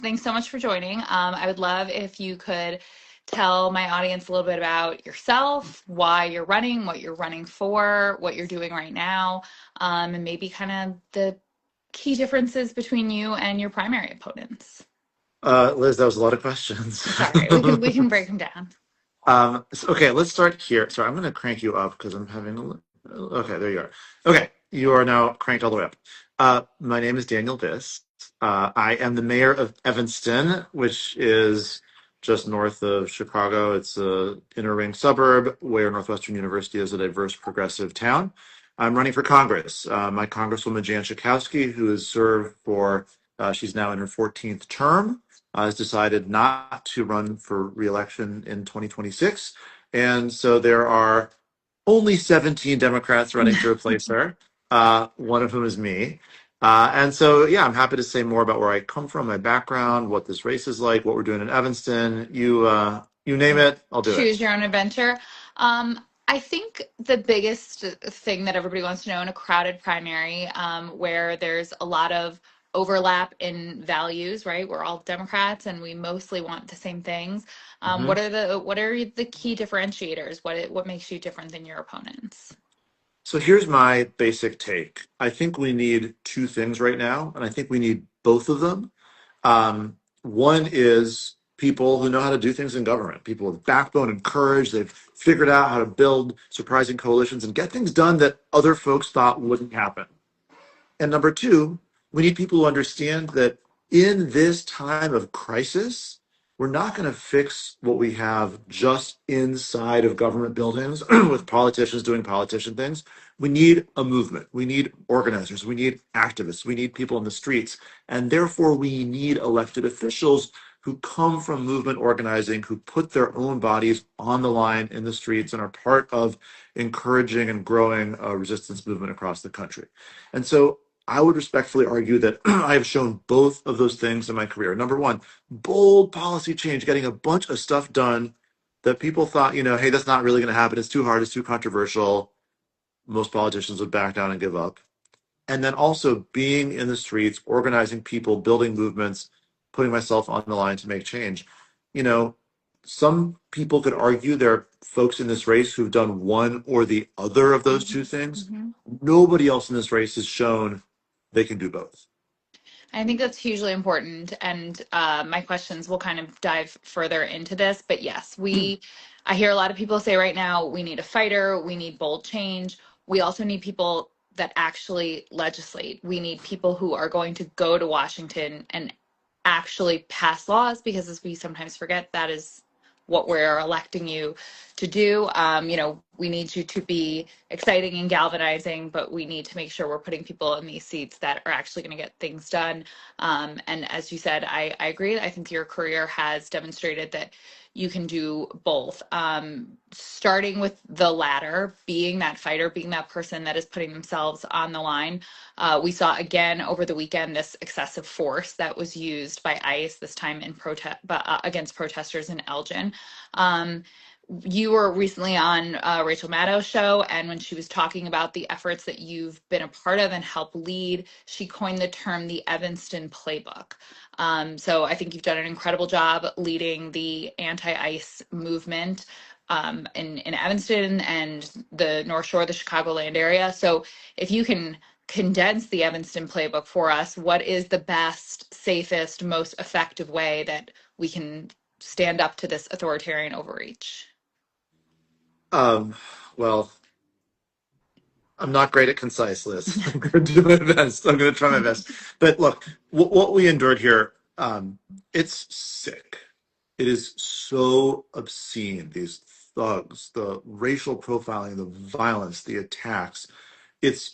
Thanks so much for joining. I would love if you could tell my audience a little bit about yourself, why you're running, what you're running for, what you're doing right now, and maybe kind of the key differences between you and your primary opponents. Liz, that was a lot of questions. It's all right. We can break them down. Okay, let's start here. Sorry, I'm going to crank you up because I'm having Okay, there you are. Okay, you are now cranked all the way up. My name is Daniel Biss. I am the mayor of Evanston, which is just north of Chicago. It's a inner ring suburb where Northwestern University is a diverse, progressive town. I'm running for Congress. My Congresswoman Jan Schakowsky, who has served for, she's now in her 14th term, has decided not to run for reelection in 2026. And so there are only 17 Democrats running to replace her, one of whom is me. And so, yeah, I'm happy to say more about where I come from, my background, what this race is like, what we're doing in Evanston. You name it, I'll do it. Choose your own adventure. I think the biggest thing that everybody wants to know in a crowded primary, where there's a lot of overlap in values, right? We're all Democrats and we mostly want the same things. Mhm. What are the key differentiators? What makes you different than your opponents? So here's my basic take. I think we need two things right now, and I think we need both of them. One is people who know how to do things in government, people with backbone and courage. They've figured out how to build surprising coalitions and get things done that other folks thought wouldn't happen. And number two, we need people who understand that in this time of crisis, we're not going to fix what we have just inside of government buildings with politicians doing politician things. We need a movement. We need organizers. We need activists. We need people in the streets. And therefore, we need elected officials who come from movement organizing, who put their own bodies on the line in the streets and are part of encouraging and growing a resistance movement across the country. And so I would respectfully argue that I have shown both of those things in my career. Number one, bold policy change, getting a bunch of stuff done that people thought, hey, that's not really going to happen. It's too hard. It's too controversial. Most politicians would back down and give up. And then also being in the streets, organizing people, building movements, putting myself on the line to make change. You know, some people could argue there are folks in this race who've done one or the other of those two things. Mhm. Nobody else in this race has shown they can do both. I think that's hugely important. And my questions will kind of dive further into this. But yes, I hear a lot of people say right now, we need a fighter, we need bold change. We also need people that actually legislate. We need people who are going to go to Washington and actually pass laws, because as we sometimes forget, that is what we're electing you to do. We need you to be exciting and galvanizing, but we need to make sure we're putting people in these seats that are actually going to get things done. And as you said, I agree. I think your career has demonstrated that you can do both. Starting with the latter, being that fighter, being that person that is putting themselves on the line. We saw again over the weekend this excessive force that was used by ICE, this time in protest against protesters in Elgin. You were recently on Rachel Maddow's show, and when she was talking about the efforts that you've been a part of and helped lead, she coined the term the Evanston playbook. So I think you've done an incredible job leading the anti-ICE movement in Evanston and the North Shore, the Chicagoland area. So if you can condense the Evanston playbook for us, what is the best, safest, most effective way that we can stand up to this authoritarian overreach? Um, well, I'm not great at concise lists. I'm going to do my best. I'm going to try my best. But look, what we endured here, it's sick. It is so obscene. These thugs, the racial profiling, the violence, the attacks. It's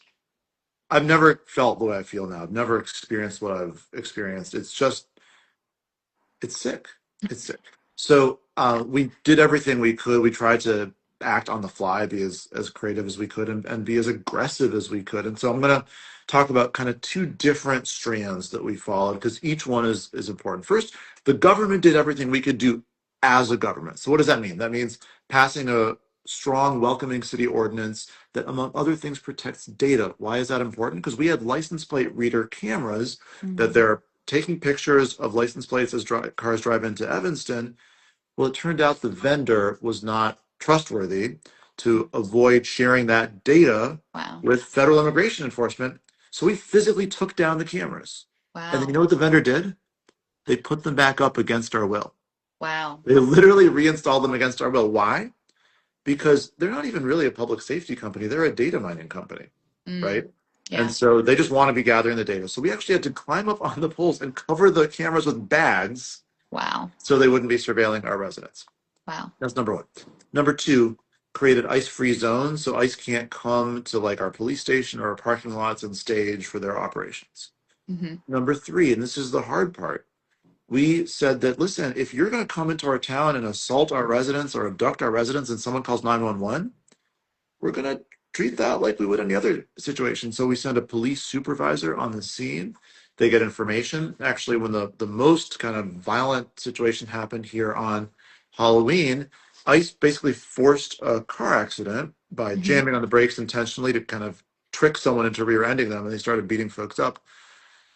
I've never felt the way I feel now. I've never experienced what I've experienced. It's sick. It's sick. So we did everything we could. We tried to act on the fly, be as creative as we could, and be as aggressive as we could. And so I'm going to talk about kind of two different strands that we followed because each one is important. First, the government did everything we could do as a government. So what does that mean? That means passing a strong welcoming city ordinance that among other things protects data. Why is that important? Because we had license plate reader cameras that Mhm. there are taking pictures of license plates as cars drive into Evanston. Well, it turned out the vendor was not trustworthy to avoid sharing that data Wow. with federal immigration enforcement. So we physically took down the cameras. And then you Wow. know what the vendor did? They put them back up against our will. Wow. They literally reinstalled them against our will. Why? Because they're not even really a public safety company. They're a data mining company, Mm. right? And Yeah. so they just want to be gathering the data. So we actually had to climb up on the poles and cover the cameras with bags Wow. so they wouldn't be surveilling our residents. Wow. That's number one. Number two, created ICE-free zones so ICE can't come to like our police station or our parking lots and stage for their operations. Hmm. Number three, and this is the hard part, we said that, listen, if you're going to come into our town and assault our residents or abduct our residents and someone calls 911, we're going to treat that like we would any other situation. So we send a police supervisor on the scene. They get information. Actually, when the most kind of violent situation happened here on Halloween, ICE basically forced a car accident by Hmm. jamming on the brakes intentionally to kind of trick someone into rear-ending them, and they started beating folks up.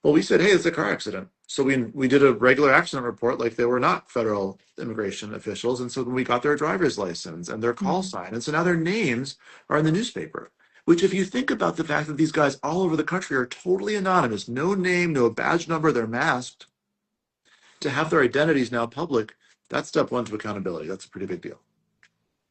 Well, we said, hey, it's a car accident. So we did a regular accident report like they were not federal immigration officials. And so we got their driver's license and their call Hmm. sign. And so now their names are in the newspaper, which if you think about the fact that these guys all over the country are totally anonymous, no name, no badge number, they're masked, to have their identities now public, that's step one to accountability. That's a pretty big deal.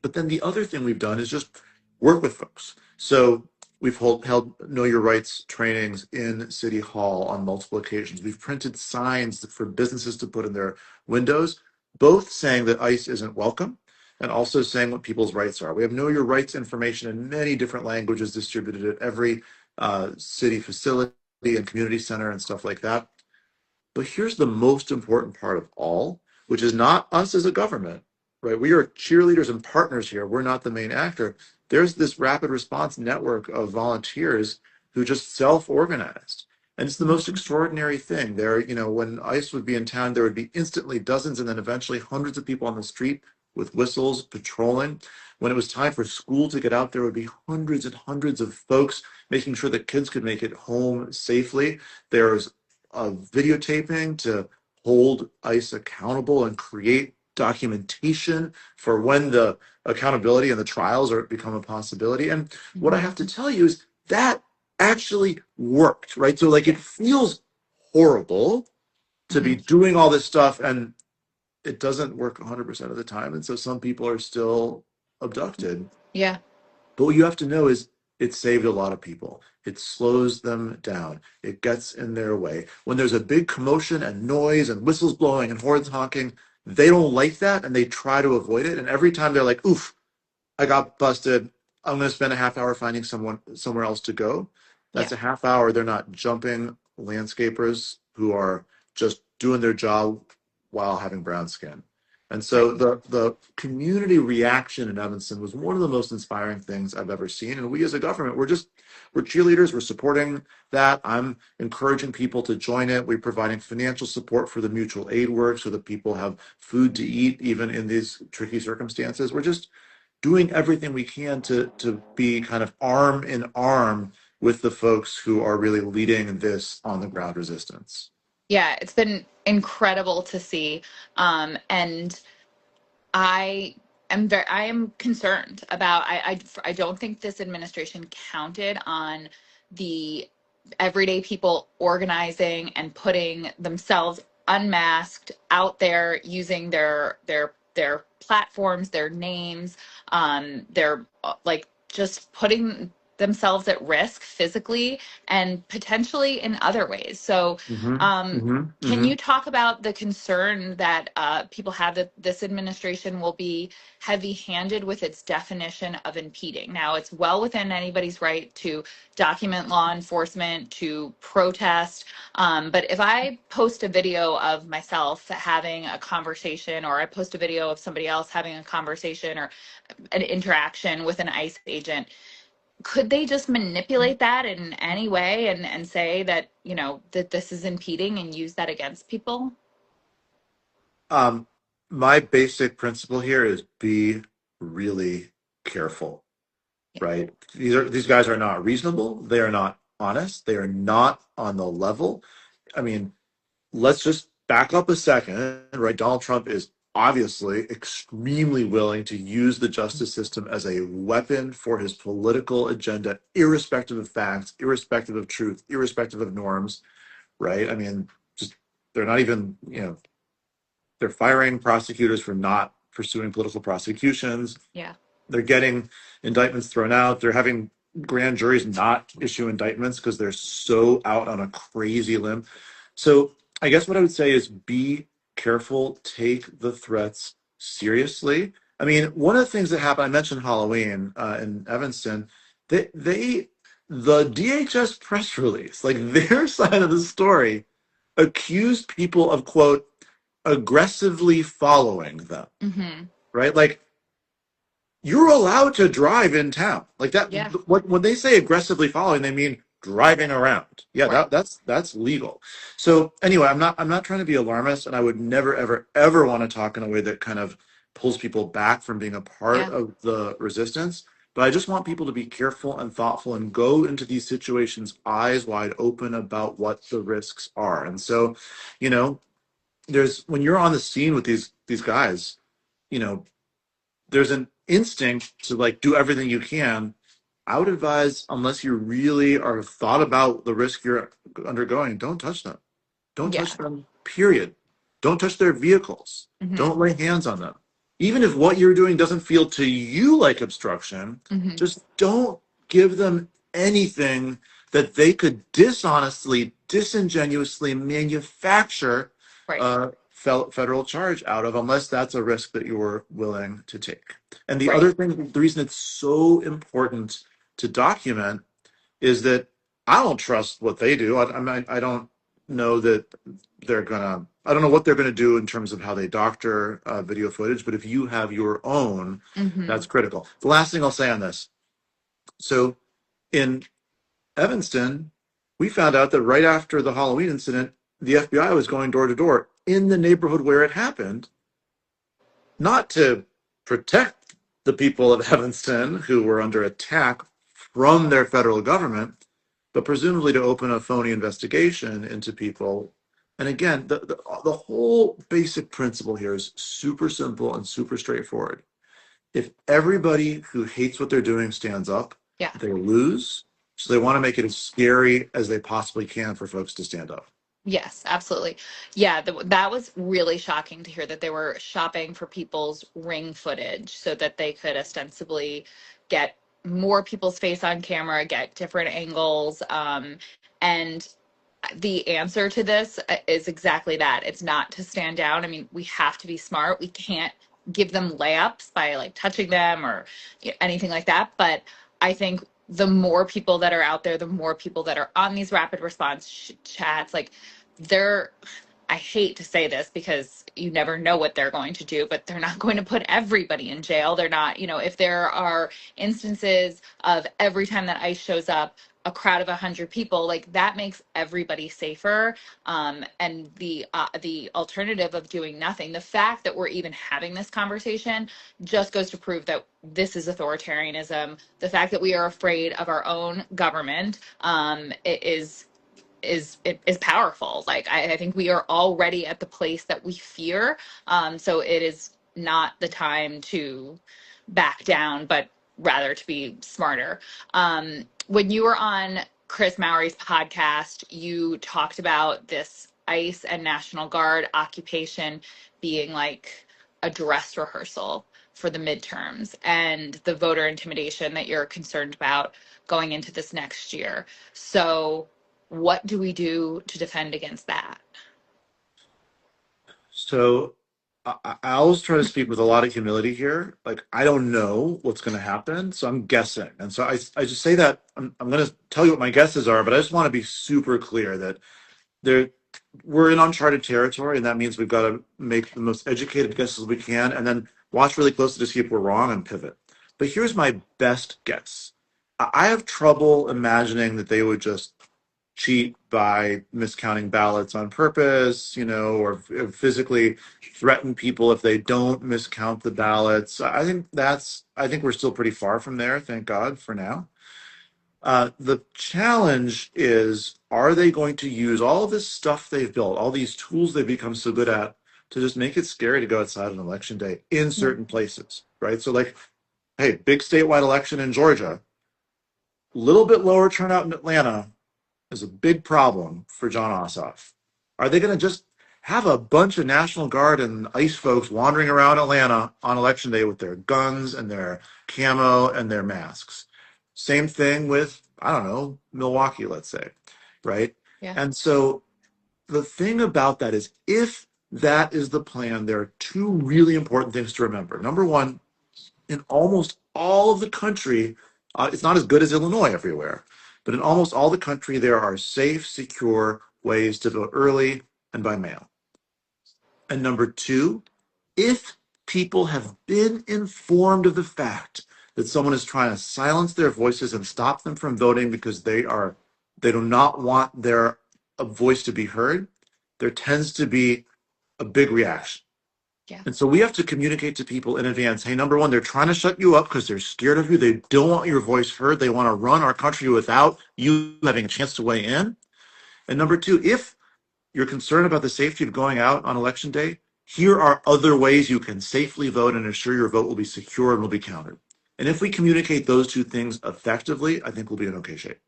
But then the other thing we've done is just work with folks. So we've held Know Your Rights trainings in City Hall on multiple occasions. We've printed signs for businesses to put in their windows, both saying that ICE isn't welcome and also saying what people's rights are. We have Know Your Rights information in many different languages distributed at every city facility and community center and stuff like that. But here's the most important part of all, which is not us as a government, right? We are cheerleaders and partners here. We're not the main actor. There's this rapid response network of volunteers who just self-organized. And it's the most Hmm. extraordinary thing. There, when ICE would be in town, there would be instantly dozens and then eventually hundreds of people on the street with whistles patrolling. When it was time for school to get out, there would be hundreds and hundreds of folks making sure that kids could make it home safely. There's videotaping to hold ICE accountable and create documentation for when the accountability and the trials are become a possibility. And what I Hmm. have to tell you is that actually worked, right? So like it Yeah. feels horrible to Hmm. be doing all this stuff and it doesn't work 100% of the time. And so some people are still abducted. Yeah. But what you have to know is it saved a lot of people. It slows them down. It gets in their way. When there's a big commotion and noise and whistles blowing and horns honking, they don't like that and they try to avoid it. And every time they're like, oof, I got busted. I'm going to spend a half hour finding someone somewhere else to go. Yeah. That's a half hour. They're not jumping landscapers who are just doing their job while having brown skin. And so Right. the community reaction in Evanston was one of the most inspiring things I've ever seen. And we as a government, we're cheerleaders. We're supporting that. I'm encouraging people to join it. We're providing financial support for the mutual aid work so that people have food to eat even in these tricky circumstances. We're just doing everything we can to be kind of arm in arm with the folks who are really leading this on the ground resistance. Yeah. It's been incredible to see. And I I am concerned about I don't think this administration counted on the everyday people organizing and putting themselves unmasked out there using their platforms, their names, their like just putting themselves at risk physically and potentially in other ways. So Mm-hmm, um mm-hmm, can mm-hmm. you talk about the concern that people have that this administration will be heavy-handed with its definition of impeding? Now, it's well within anybody's right to document law enforcement, to protest. But if I post a video of myself having a conversation, or I post a video of somebody else having a conversation or an interaction with an ICE agent, could they just manipulate that in any way and say that, that this is impeding and use that against people? Um, my basic principle here is be really careful, Yeah. right? These guys are not reasonable. They are not honest. They are not on the level. I mean, let's just back up a second, right? Donald Trump is obviously extremely willing to use the justice system as a weapon for his political agenda, irrespective of facts, irrespective of truth, irrespective of norms, right? I mean, just they're not even, they're firing prosecutors for not pursuing political prosecutions. Yeah. They're getting indictments thrown out. They're having grand juries not issue indictments because they're so out on a crazy limb. So I guess what I would say is be careful, take the threats seriously. I mean, one of the things that happened, I mentioned Halloween in Evanston, they the DHS press release, like their side of the story, accused people of quote aggressively following them, Hmm. right? Like you're allowed to drive in town like that. Yeah. What when they say aggressively following, they mean driving around. Yeah, Right. that's legal. So anyway, I'm not trying to be alarmist, and I would never ever want to talk in a way that kind of pulls people back from being a part Yeah. of the resistance. But I just want people to be careful and thoughtful and go into these situations eyes wide open about what the risks are. And so, you know, there's when you're on the scene with these guys, you know, there's an instinct to like do everything you can. I would advise, unless you really are thought about the risk you're undergoing, don't touch them. Don't Yeah. touch them, period. Don't touch their vehicles. Hmm. Don't lay hands on them. Even if what you're doing doesn't feel to you like obstruction, Hmm. just don't give them anything that they could dishonestly, disingenuously manufacture Right. a federal charge out of, unless that's a risk that you're willing to take. And the Right. other thing, the reason it's so important to document is that I don't trust what they do. I don't know that I don't know what they're gonna do in terms of how they doctor video footage. But if you have your own, Hmm. that's critical. The last thing I'll say on this. So in Evanston, we found out that right after the Halloween incident, the FBI was going door to door in the neighborhood where it happened, not to protect the people of Evanston who were under attack from their federal government, but presumably to open a phony investigation into people. And again, the whole basic principle here is super simple and super straightforward. If everybody who hates what they're doing stands up, Yeah. they lose. So they want to make it as scary as they possibly can for folks to stand up. Yes, absolutely. Yeah, that was really shocking to hear that they were shopping for people's ring footage so that they could ostensibly get more people's face on camera, get different angles. And the answer to this is exactly that. It's not to stand down. I mean, we have to be smart. We can't give them layups by like touching them or anything like that. But I think the more people that are out there, the more people that are on these rapid response chats, like they're, I hate to say this because you never know what they're going to do, but they're not going to put everybody in jail. They're not, if there are instances of every time that ICE shows up, a crowd of 100 people, like that makes everybody safer. And the alternative of doing nothing, the fact that we're even having this conversation just goes to prove that this is authoritarianism. The fact that we are afraid of our own government is powerful. Like I think we are already at the place that we fear. So it is not the time to back down, but rather to be smarter. When you were on Chris Mowry's podcast, you talked about this ICE and National Guard occupation being like a dress rehearsal for the midterms and the voter intimidation that you're concerned about going into this next year. So what do we do to defend against that? So I always try to speak with a lot of humility here. Like, I don't know what's going to happen, so I'm guessing. And so I just say that I'm going to tell you what my guesses are, but I just want to be super clear that there we're in uncharted territory, and that means we've got to make the most educated guesses we can, and then watch really closely to see if we're wrong and pivot. But here's my best guess. I have trouble imagining that they would just cheat by miscounting ballots on purpose, or physically threaten people if they don't miscount the ballots. I think we're still pretty far from there, thank God for now. The challenge is, are they going to use all this stuff they've built, all these tools they've become so good at, to just make it scary to go outside on election day in Yeah. certain places, right? So, like, hey, big statewide election in Georgia, little bit lower turnout in Atlanta is a big problem for John Ossoff. Are they going to just have a bunch of National Guard and ICE folks wandering around Atlanta on election day with their guns and their camo and their masks? Same thing with, I don't know, Milwaukee, let's say, right? Yeah. And so the thing about that is, if that is the plan, there are two really important things to remember. Number one, in almost all of the country, it's not as good as Illinois everywhere, but in almost all the country, there are safe, secure ways to vote early and by mail. And number two, if people have been informed of the fact that someone is trying to silence their voices and stop them from voting because they do not want their voice to be heard, there tends to be a big reaction. Yeah. And so we have to communicate to people in advance. Hey, number one, they're trying to shut you up because they're scared of you. They don't want your voice heard. They want to run our country without you having a chance to weigh in. And number two, if you're concerned about the safety of going out on election day, here are other ways you can safely vote and ensure your vote will be secure and will be counted. And if we communicate those two things effectively, I think we'll be in okay shape.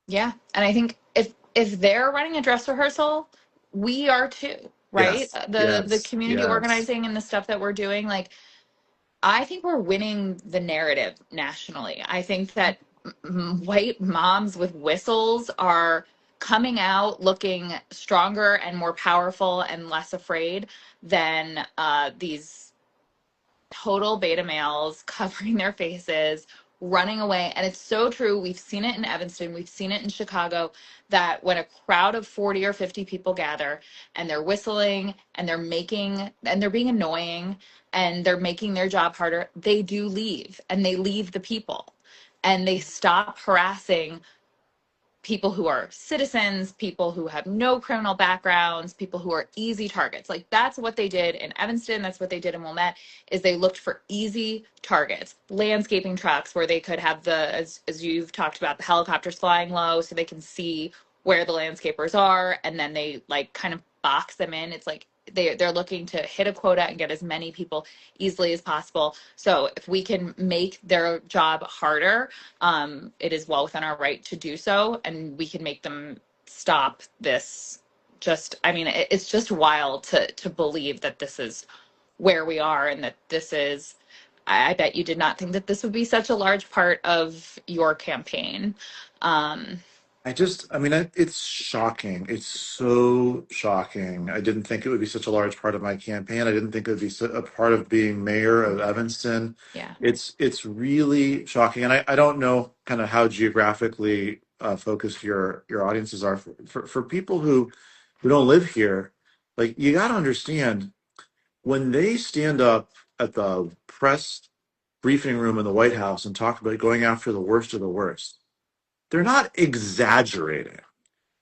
Yeah. And I think if they're running a dress rehearsal, we are too, right? Yes, The yes, community yes. organizing and the stuff that we're doing, like I think we're winning the narrative nationally. I think that white moms with whistles are coming out looking stronger and more powerful and less afraid than these total beta males covering their faces, running away. And it's so true. We've seen it in Evanston, we've seen it in Chicago, that when a crowd of 40 or 50 people gather and they're whistling and they're being annoying and they're making their job harder, they do leave and they leave the people and they stop harassing people who are citizens, people who have no criminal backgrounds, people who are easy targets. Like that's what they did in Evanston. That's what they did in Wilmette is they looked for easy targets, landscaping trucks where they could have as you've talked about, the helicopters flying low so they can see where the landscapers are. And then they like kind of box them in. It's like they're looking to hit a quota and get as many people easily as possible. So if we can make their job harder, it is well within our right to do so, and we can make them stop this. Just, I mean, it's just wild to believe that this is where we are, and that this is. I bet you did not think that this would be such a large part of your campaign. Um, I mean, it's shocking. It's so shocking. I didn't think it would be such a large part of my campaign. I didn't think it would be a part of being mayor of Evanston. yeah, It's really shocking, and I don't know kind of how geographically focused your audiences are for people who don't live here. Like you got to understand when they stand up at the press briefing room in the White House and talk about going after the worst of the worst. They're not exaggerating.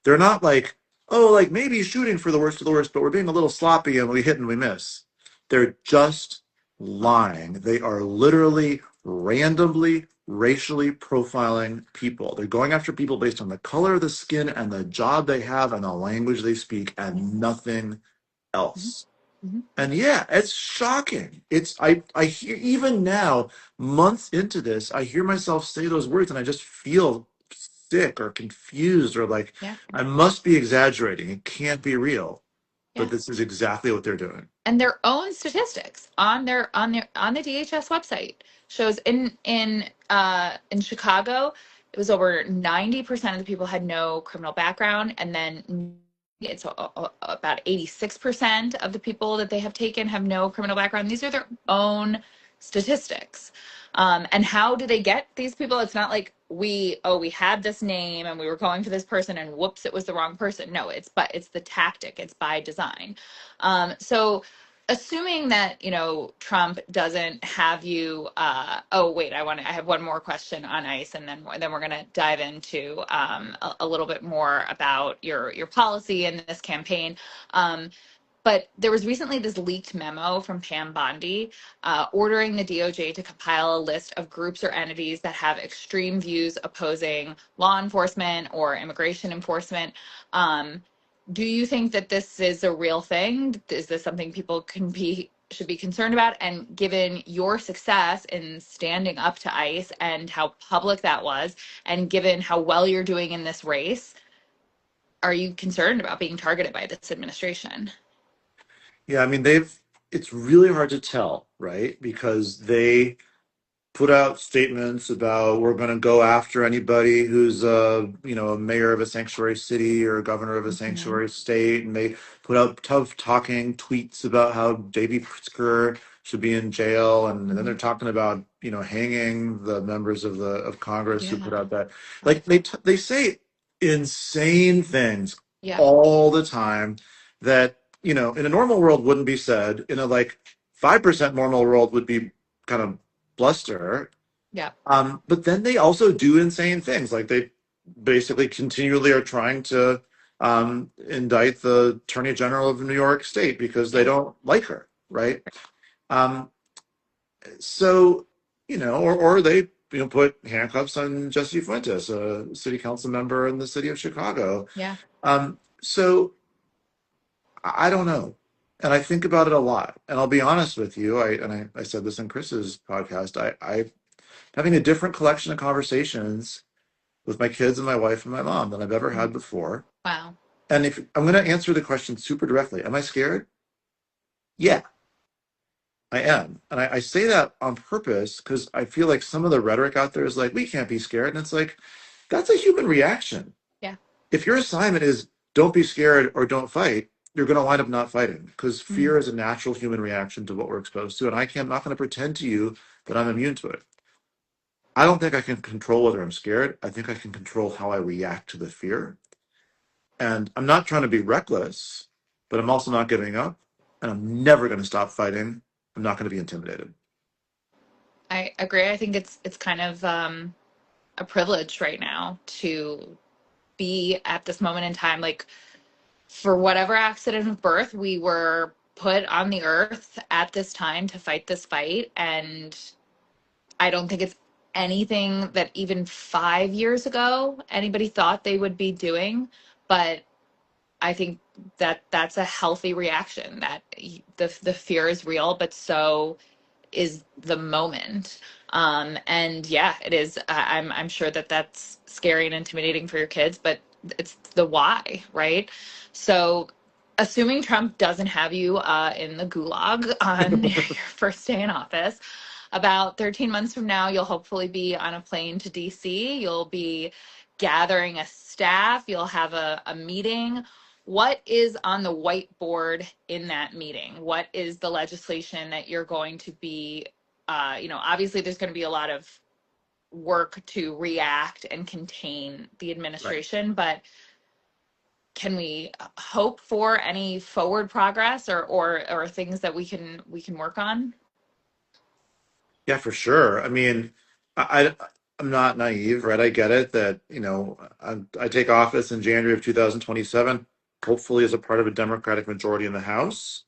They're not like, oh, like maybe shooting for the worst of the worst, but we're being a little sloppy and we hit and we miss. They're just lying. They are literally randomly racially profiling people. They're going after people based on the color of the skin and the job they have and the language they speak and nothing mhm, else. mhm, And yeah, it's shocking. I hear even now, months into this, I hear myself say those words and I just feel sick or confused or like yeah, I must be exaggerating. It can't be real. But yeah. this is exactly what they're doing. And their own statistics on the DHS website shows in Chicago it was over 90% of the people had no criminal background, and then it's about 86% of the people that they have taken have no criminal background. These are their own statistics. And how do they get these people? It's not like we had this name and we were going for this person and whoops, it was the wrong person. No, it's the tactic. It's by design. So assuming that Trump doesn't have you oh wait, I have one more question on ICE, and then we're going to dive into a little bit more about your policy in this campaign. But there was recently this leaked memo from Pam Bondi ordering the DOJ to compile a list of groups or entities that have extreme views opposing law enforcement or immigration enforcement. Um, do you think that this is a real thing? Is this something people should be concerned about? And given your success in standing up to ICE and how public that was, and given how well you're doing in this race, are you concerned about being targeted by this administration? Yeah, I mean, it's really hard to tell, right? Because they put out statements about we're going to go after anybody who's a mayor of a sanctuary city or a governor of a Mhm. sanctuary state, and they put out tough talking tweets about how Davy Pritzker should be in jail, and then they're Mhm. talking about hanging the members of Congress who put Yeah. out that, like, they say insane things Yeah. all the time that in a normal world wouldn't be said. In a like 5% normal world would be kind of bluster. Yeah. But then they also do insane things. Like they basically continually are trying to indict the Attorney General of New York State because they Yeah. don't like her, right? Um, so, or they, put handcuffs on Jesse Fuentes, a city council member in the city of Chicago. Yeah. So I don't know. And I think about it a lot. And I'll be honest with you. I said this in Chris's podcast. I having a different collection of conversations with my kids and my wife and my mom than I've ever Mm. had before. Wow. And if I'm going to answer the question super directly, am I scared? Yeah, I am. And I say that on purpose because I feel like some of the rhetoric out there is like, we can't be scared. And it's like, that's a human reaction. Yeah. If your assignment is don't be scared or don't fight, you're going to wind up not fighting because Mhm. fear is a natural human reaction to what we're exposed to. And I'm not going to pretend to you that I'm immune to it. I don't think I can control whether I'm scared. I think I can control how I react to the fear. And I'm not trying to be reckless, but I'm also not giving up. And I'm never going to stop fighting. I'm not going to be intimidated. I agree. I think it's kind of a privilege right now to be at this moment in time. Like for whatever accident of birth, we were put on the earth at this time to fight this fight. And I don't think it's anything that even 5 years ago anybody thought they would be doing. But I think that that's a healthy reaction, that the fear is real, but so is the moment. And yeah, it is. I'm sure that that's scary and intimidating for your kids, but it's the why, right? So, assuming Trump doesn't have you in the gulag on your first day in office, about 13 months from now, you'll hopefully be on a plane to DC. You'll be gathering a staff. You'll have a meeting. What is on the whiteboard in that meeting? What is the legislation that you're going to be, obviously there's going to be a lot of work to react and contain the Right. administration, but can we hope for any forward progress or things that we can work on? Yeah, for sure. I mean, I'm not naive, right? I get it that, I take office in January of 2027, hopefully as a part of a Democratic majority in the House.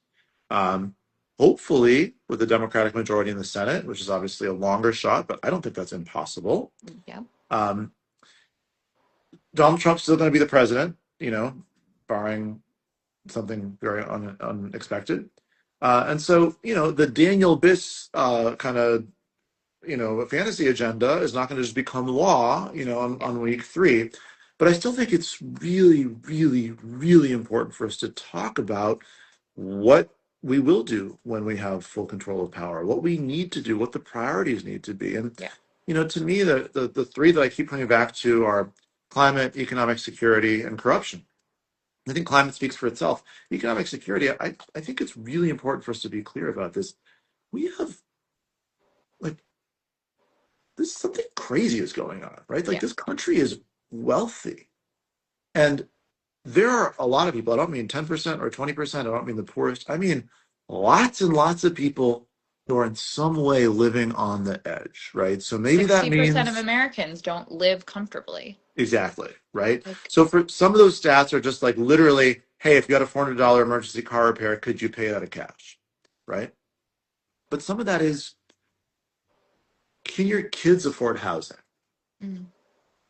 Um, Hopefully with a Democratic majority in the Senate, which is obviously a longer shot, but I don't think that's impossible. Yeah. Um, Donald Trump's still going to be the president, barring something very unexpected. And so, the Daniel Biss kind of, fantasy agenda is not going to just become law, Yeah. on week three. But I still think it's really, really, really important for us to talk about what we will do when we have full control of power, what we need to do, what the priorities need to be. And, Yeah. to me, the three that I keep coming back to are climate, economic security, and corruption. I think climate speaks for itself. Economic security, I think it's really important for us to be clear about this. We have, like, this something crazy is going on, right? Like, Yeah. this country is wealthy. And there are a lot of people, I don't mean 10% or 20%, I don't mean the poorest. I mean lots and lots of people who are in some way living on the edge, right? So maybe that 60% of means Americans don't live comfortably. exactly, right? Like, So for some of those stats are just like literally hey, if you got a $400 emergency car repair, could you pay it out of cash? Right? But some of that is, can your kids afford housing? Mm.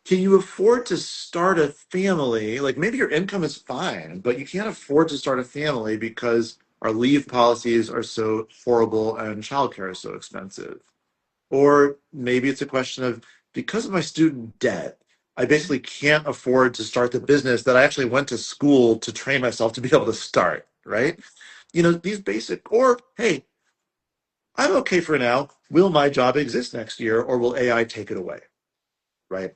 Can you afford to start a family? Like maybe your income is fine, but you can't afford to start a family because our leave policies are so horrible and childcare is so expensive. Or maybe it's a question of because of my student debt, I basically can't afford to start the business that I actually went to school to train myself to be able to start, right? These basic, or hey, I'm okay for now. Will my job exist next year or will AI take it away, right?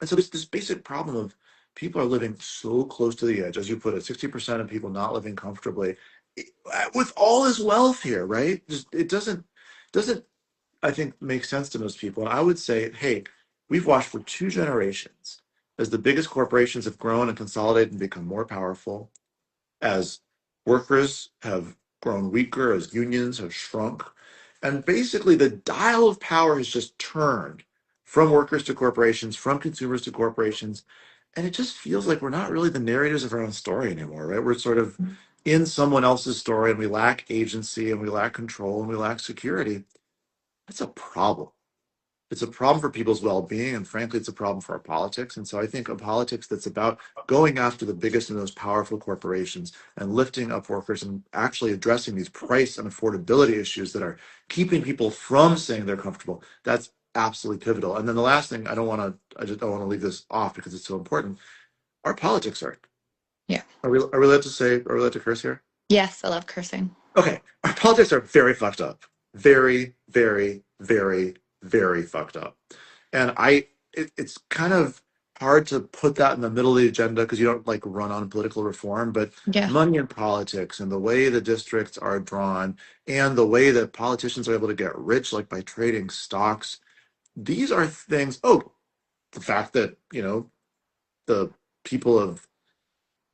And so there's this basic problem of people are living so close to the edge, as you put it, 60% of people not living comfortably with all this wealth here, right? Just, it doesn't I think makes sense to most people. And I would say, hey, we've watched for 2 generations as the biggest corporations have grown and consolidated and become more powerful, as workers have grown weaker, as unions have shrunk. And basically, the dial of power has just turned from workers to corporations, from consumers to corporations. And it just feels like we're not really the narrators of our own story anymore, right? We're sort of in someone else's story and we lack agency and we lack control and we lack security. That's a problem. It's a problem for people's well-being, and frankly, it's a problem for our politics. And so I think a politics that's about going after the biggest and most powerful corporations and lifting up workers and actually addressing these price and affordability issues that are keeping people from saying they're comfortable, that's absolutely pivotal. And then the last thing, I just don't want to leave this off because it's so important. Our politics are. Yeah. Are we allowed to say, are we allowed to curse here? Yes, I love cursing. Okay, our politics are very fucked up. Very, very, very, very fucked up. And it's kind of hard to put that in the middle of the agenda because you don't like run on political reform, but Yeah. money in politics and the way the districts are drawn and the way that politicians are able to get rich, like by trading stocks, these are things. Oh, the fact that, the people of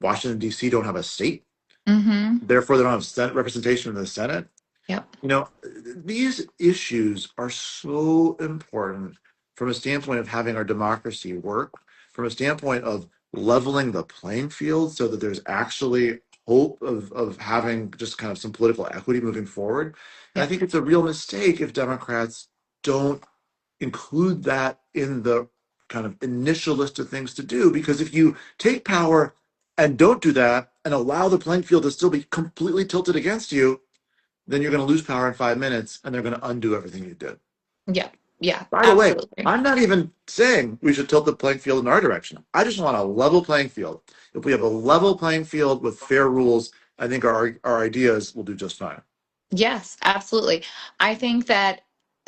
Washington, D.C. don't have a state, Mm-hmm. therefore they don't have Senate representation in the Senate. Yep. You know, these issues are so important from a standpoint of having our democracy work, from a standpoint of leveling the playing field so that there's actually hope of having just kind of some political equity moving forward. And I Yep. think it's a real mistake if Democrats don't include that in the kind of initial list of things to do, because if you take power and don't do that and allow the playing field to still be completely tilted against you, then you're going to lose power in 5 minutes and they're going to undo everything you did. Yep. Yeah. By the way, Absolutely. I'm not even saying we should tilt the playing field in our direction. I just want a level playing field. If we have a level playing field with fair rules, I think our ideas will do just fine. Yes, absolutely. I think that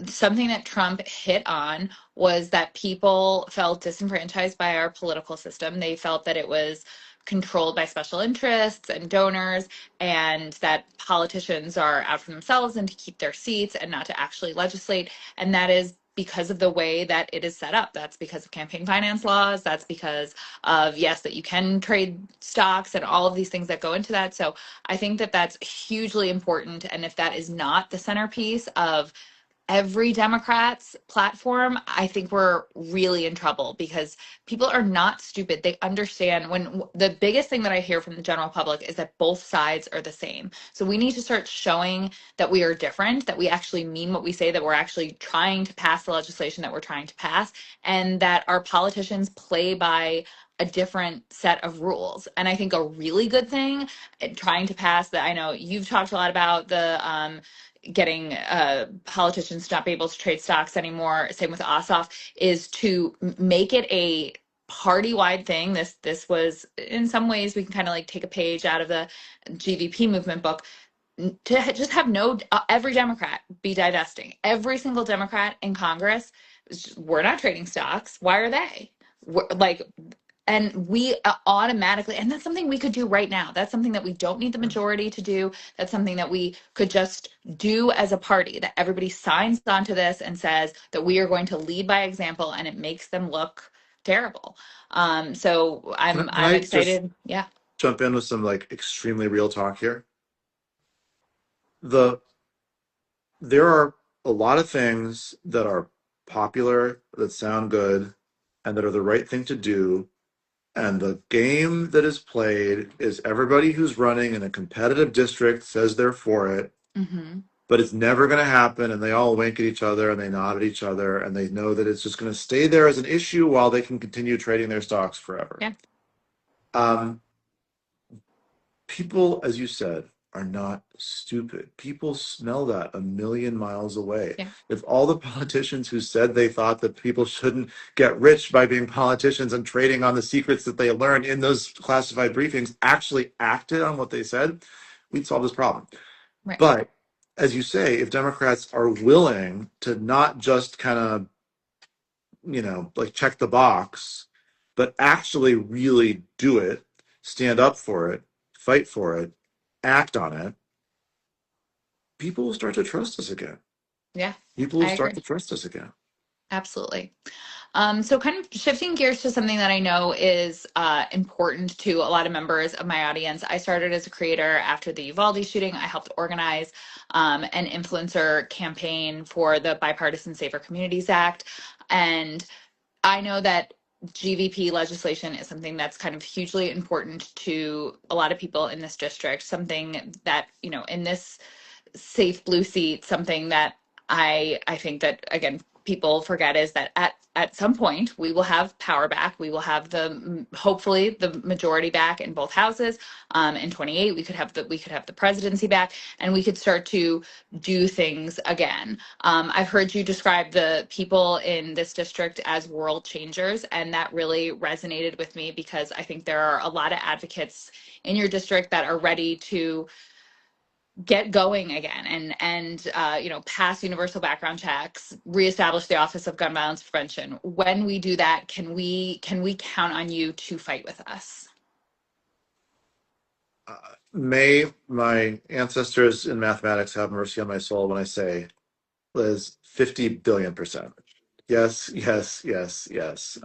something that Trump hit on was that people felt disenfranchised by our political system. They felt that it was controlled by special interests and donors, and that politicians are out for themselves and to keep their seats and not to actually legislate. And that is because of the way that it is set up. That's because of campaign finance laws. That's because of, yes, that you can trade stocks and all of these things that go into that. So I think that that's hugely important. And if that is not the centerpiece of every Democrat's platform, I think we're really in trouble because people are not stupid. They understand when the biggest thing that I hear from the general public is that both sides are the same. So we need to start showing that we are different, that we actually mean what we say, that we're actually trying to pass the legislation that we're trying to pass, and that our politicians play by a different set of rules. And I think a really good thing trying to pass that, I know you've talked a lot about the getting politicians to not be able to trade stocks anymore, same with Ossoff, is to make it a party-wide thing. This was, in some ways, we can kind of like take a page out of the GVP movement book, to just have no every Democrat be divesting. Every single Democrat in Congress, we're not trading stocks. Why are they? Like, and we automatically, and that's something we could do right now. That's something that we don't need the majority to do. That's something that we could just do as a party, that everybody signs onto this and says that we are going to lead by example, and it makes them look terrible. So Can I'm I just excited. Yeah. jump in with some like extremely real talk here? The There are a lot of things that are popular, that sound good, and that are the right thing to do, And the game that is played is everybody who's running in a competitive district says they're for it, Hmm. but it's never going to happen. And they all wink at each other and they nod at each other and they know that it's just going to stay there as an issue while they can continue trading their stocks forever. Yeah. Um, People, as you said, are not stupid. People smell that a million miles away. Yeah. If all the politicians who said they thought that people shouldn't get rich by being politicians and trading on the secrets that they learned in those classified briefings actually acted on what they said, we'd solve this problem. Right. But as you say, if Democrats are willing to not just kind of, like check the box, but actually really do it, stand up for it, fight for it, act on it, people will start to trust us again. Yeah. People will I start agree. to trust us again. Absolutely. So kind of shifting gears to something that I know is important to a lot of members of my audience. I started as a creator after the Uvalde shooting. I helped organize an influencer campaign for the Bipartisan Safer Communities Act. And I know that GVP legislation is something that's kind of hugely important to a lot of people in this district, something that, in this safe blue seat, something that I think that, again, people forget is that at some point we will have power back. We will have hopefully the majority back in both houses. In 28, we could have the presidency back, and we could start to do things again. I've heard you describe the people in this district as world changers, and that really resonated with me because I think there are a lot of advocates in your district that are ready to get going again and pass universal background checks, reestablish the Office of Gun Violence Prevention. When we do that, can we count on you to fight with us? May my ancestors in mathematics have mercy on my soul when I say, Liz, 50 billion%. Yes, yes, yes, yes.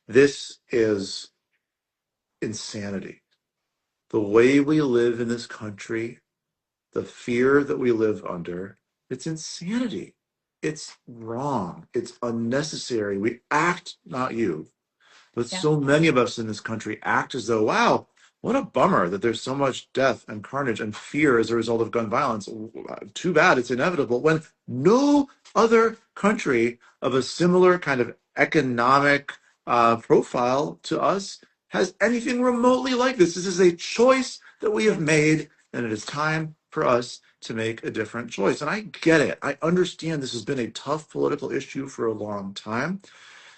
This is insanity. The way we live in this country, the fear that we live under, it's insanity. It's wrong. It's unnecessary. We act, not you, but Yeah. so many of us in this country act as though, wow, what a bummer that there's so much death and carnage and fear as a result of gun violence. Too bad it's inevitable. When no other country of a similar kind of economic profile to us has anything remotely like this. This is a choice that we have Yeah. made, and it is time for us to make a different choice. And I get it. I understand this has been a tough political issue for a long time.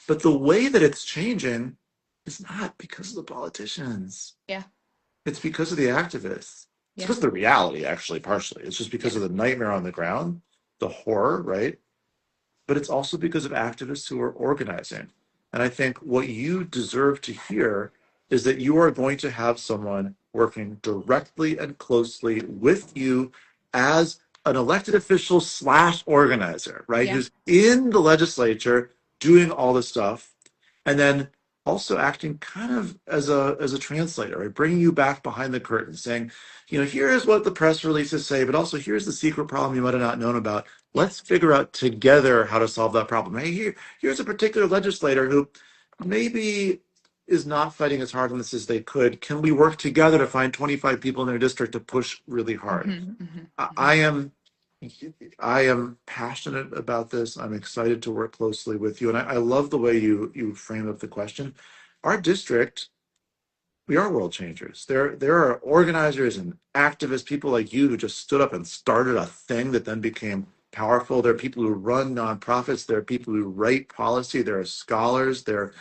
But the way that it's changing is not because of the politicians. Yeah. It's because of the activists. It's Yeah. because of the reality, actually, partially. It's just Yeah. because of the nightmare on the ground, the horror, right? But it's also because of activists who are organizing. And I think what you deserve to hear is that you are going to have someone working directly and closely with you as an elected official slash organizer, right? Yeah. Who's in the legislature doing all this stuff, and then also acting kind of as a translator, right? Bringing you back behind the curtain, saying, here's what the press releases say, but also here's the secret problem you might have not known about. Yeah. Let's figure out together how to solve that problem. Hey, here's a particular legislator who maybe is not fighting as hard on this as they could. Can we work together to find 25 people in their district to push really hard? Hmm. Hmm. I Hmm. I am I am passionate about this. I'm excited to work closely with you. And I love the way you frame up the question. Our district, we are world changers. There are organizers and activists, people like you who just stood up and started a thing that then became powerful. There are people who run nonprofits. There are people who write policy. There are scholars. There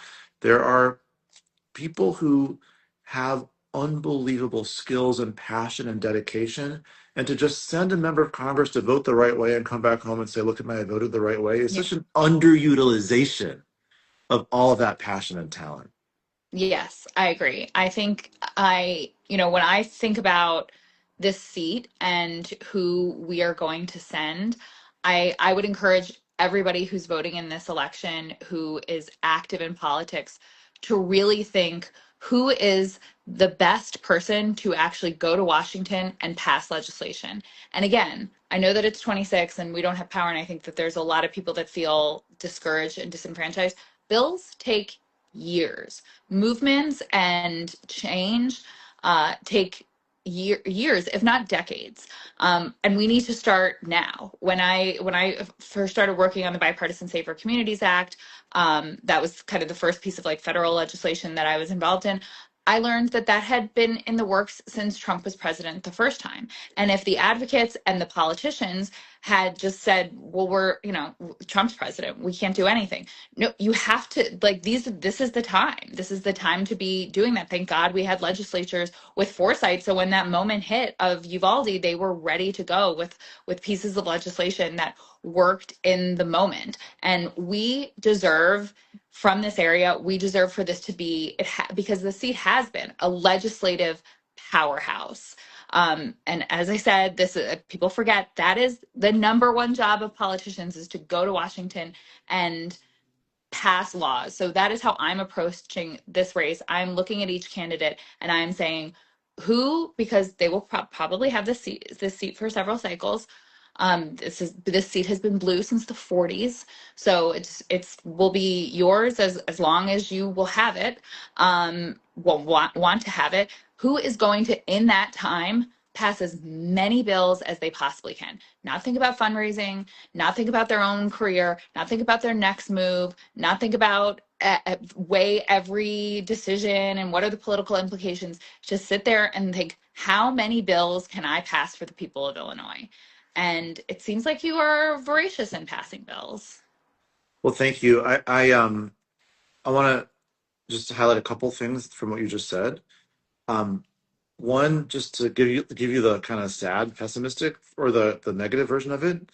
are people who have unbelievable skills and passion and dedication. And to just send a member of Congress to vote the right way and come back home and say, look at me, I voted the right way is Yeah. such an underutilization of all of that passion and talent. Yes, I agree. I think when I think about this seat and who we are going to send, I would encourage everybody who's voting in this election who is active in politics to really think who is the best person to actually go to Washington and pass legislation. And again, I know that it's 26 and we don't have power, and I think that there's a lot of people that feel discouraged and disenfranchised. Bills take years. Movements and change take years, if not decades. And we need to start now. When I first started working on the Bipartisan Safer Communities Act, that was kind of the first piece of like federal legislation that I was involved in. I learned that that had been in the works since Trump was president the first time. And if the advocates and the politicians had just said, well, we're, Trump's president, we can't do anything. No, you have to, like, this is the time. This is the time to be doing that. Thank God we had legislatures with foresight. So when that moment hit of Uvalde, they were ready to go with pieces of legislation that worked in the moment. And we deserve from this area, we deserve for this to be because the seat has been a legislative powerhouse. And as I said, this people forget that is the number one job of politicians is to go to Washington and pass laws. So that is how I'm approaching this race. I'm looking at each candidate and I'm saying who, because they will probably have this seat for several cycles. This seat has been blue since the 40s, so it's will be yours as long as you will have it. Will want to have it. Who is going to in that time pass as many bills as they possibly can? Not think about fundraising, not think about their own career, not think about their next move, not think about weigh every decision and what are the political implications. Just sit there and think, how many bills can I pass for the people of Illinois? And it seems like you are voracious in passing bills. Well, thank you. I want to just highlight a couple things from what you just said. Um, One, just to give you the kind of sad, pessimistic, or the negative version of it.